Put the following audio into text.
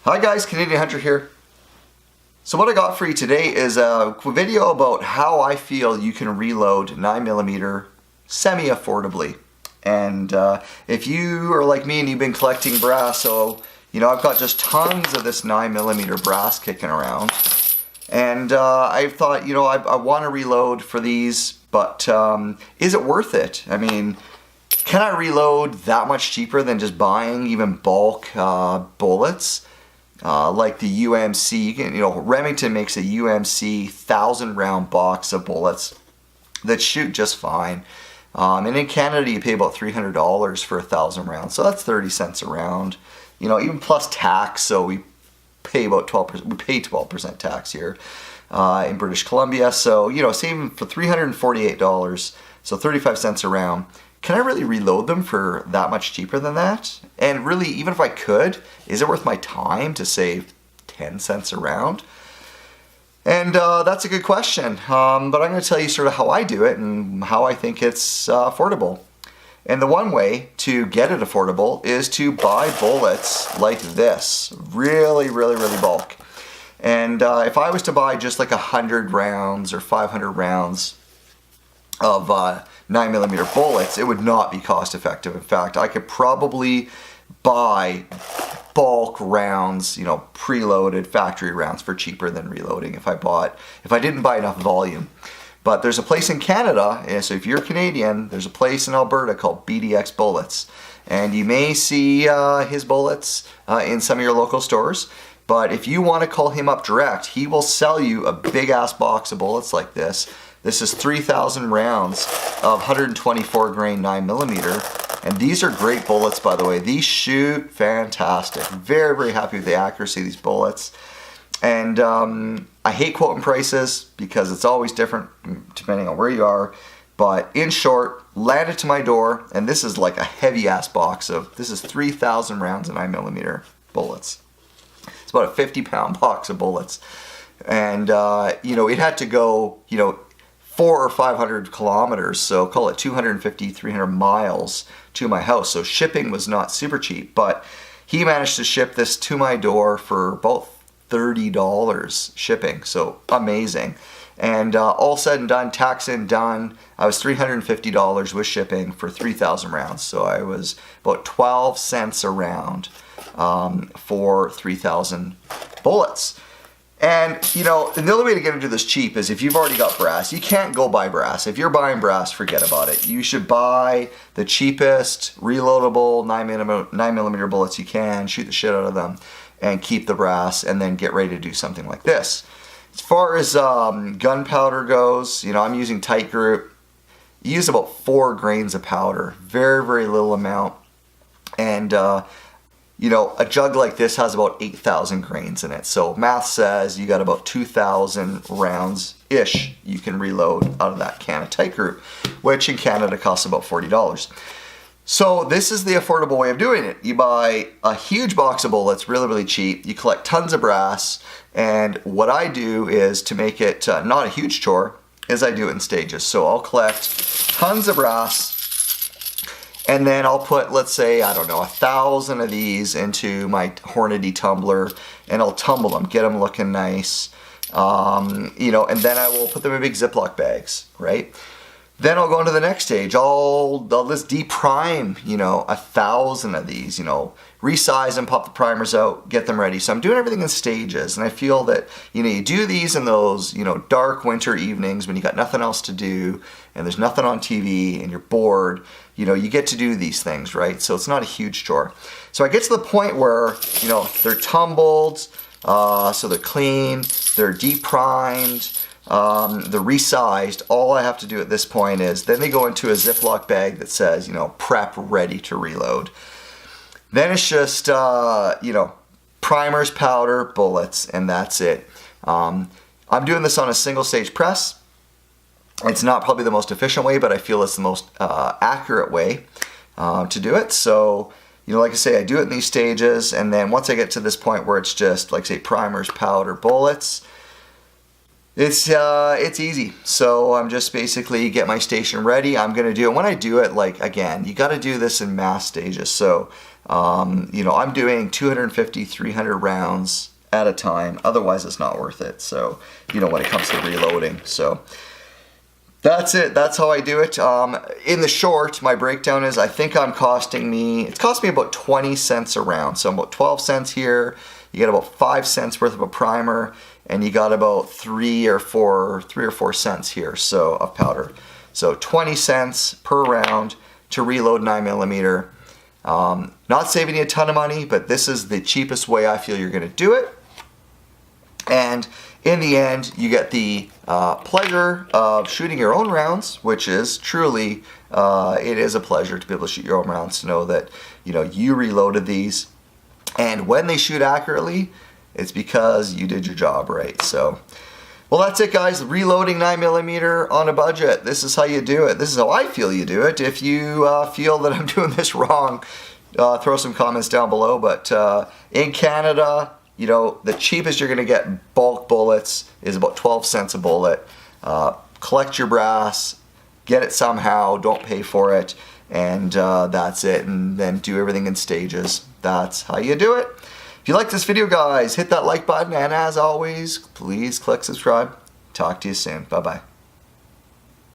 Hi guys, Canadian Hunter here. So what I got for you today is a video about how I feel you can reload 9mm semi-affordably. And if you are like me and you've been collecting brass, so I've got just tons of this 9mm brass kicking around. And I thought, I want to reload for these, but is it worth it? I mean, can I reload that much cheaper than just buying even bulk bullets? Like the UMC, Remington makes a UMC 1,000 round box of bullets that shoot just fine. And in Canada you pay about $300 for 1,000 rounds, so that's 30 cents a round. Even plus tax, so we pay about 12%. We pay 12% tax here in British Columbia. So saving for $348, so 35 cents a round. Can I really reload them for that much cheaper than that? And really, even if I could, is it worth my time to save 10 cents a round? And that's a good question. But I'm going to tell you sort of how I do it and how I think it's affordable. And the one way to get it affordable is to buy bullets like this. Really, really, really bulk. And if I was to buy just like 100 rounds or 500 rounds of 9mm bullets, it would not be cost effective. In fact, I could probably buy bulk rounds, preloaded factory rounds for cheaper than reloading if I didn't buy enough volume. But there's a place in Canada, and so if you're Canadian, there's a place in Alberta called BDX Bullets. And you may see his bullets in some of your local stores. But if you want to call him up direct, he will sell you a big ass box of bullets like this. This is 3,000 rounds of 124 grain 9mm. And these are great bullets, by the way. These shoot fantastic. Very, very happy with the accuracy of these bullets. And I hate quoting prices because it's always different depending on where you are. But in short, landed to my door, and this is like a heavy ass box of, this is 3,000 rounds of 9mm bullets. It's about a 50-pound box of bullets. And, it had to go, 400 or 500 kilometers, so call it 250, 300 miles to my house. So shipping was not super cheap, but he managed to ship this to my door for about $30 shipping, so amazing. And all said and done, tax in done, I was $350 with shipping for 3,000 rounds. So I was about 12 cents a round for 3,000 bullets. And, and the only way to get into this cheap is if you've already got brass. You can't go buy brass. If you're buying brass, forget about it. You should buy the cheapest reloadable 9mm bullets you can, shoot the shit out of them, and keep the brass, and then get ready to do something like this. As far as gunpowder goes, I'm using Tight Group. You use about 4 grains of powder, very, very little amount. And a jug like this has about 8,000 grains in it. So math says you got about 2,000 rounds-ish you can reload out of that can of Tight Group, which in Canada costs about $40. So this is the affordable way of doing it. You buy a huge box of bullets, really, really cheap. You collect tons of brass. And what I do is, to make it not a huge chore, is I do it in stages. So I'll collect tons of brass, and then I'll put, let's say, 1,000 of these into my Hornady tumbler, and I'll tumble them, get them looking nice, and then I will put them in big Ziploc bags, right? Then I'll go into the next stage. I'll just deprime, 1,000 of these, resize them, pop the primers out, get them ready. So I'm doing everything in stages, and I feel that, you do these in those, dark winter evenings when you got nothing else to do, and there's nothing on TV, and you're bored, you get to do these things, right? So it's not a huge chore. So I get to the point where, they're tumbled, so they're clean, they're deprimed, they're resized. All I have to do at this point is, then they go into a Ziploc bag that says, prep ready to reload. Then it's just, primers, powder, bullets, and that's it. I'm doing this on a single stage press. It's not probably the most efficient way, but I feel it's the most accurate way to do it. So, like I say, I do it in these stages, and then once I get to this point where it's just, like say, primers, powder, bullets, It's easy. So I'm just basically get my station ready. I'm gonna do it. When I do it, like again, you got to do this in mass stages. So you know, I'm doing 250, 300 rounds at a time. Otherwise, it's not worth it. So you know, when it comes to reloading. So that's it. That's how I do it. In the short, my breakdown is I think it's cost me about 20 cents a round. So about 12 cents here. You get about 5 cents worth of a primer, and you got about 3 or 4 cents here, so of powder. So 20 cents per round to reload 9mm. Not saving you a ton of money, but this is the cheapest way I feel you're going to do it. And in the end, you get the pleasure of shooting your own rounds, which is truly, it is a pleasure to be able to shoot your own rounds, to know that, you know, you reloaded these. And when they shoot accurately, it's because you did your job right. So, well, that's it, guys. Reloading 9mm on a budget. This is how you do it. This is how I feel you do it. If you feel that I'm doing this wrong, throw some comments down below. But in Canada, you know, the cheapest you're going to get bulk bullets is about 12 cents a bullet. Collect your brass, get it somehow, don't pay for it, and that's it. And then do everything in stages. That's how you do it. If you like this video, guys, hit that like button, and as always, please click subscribe. Talk to you soon. Bye-bye.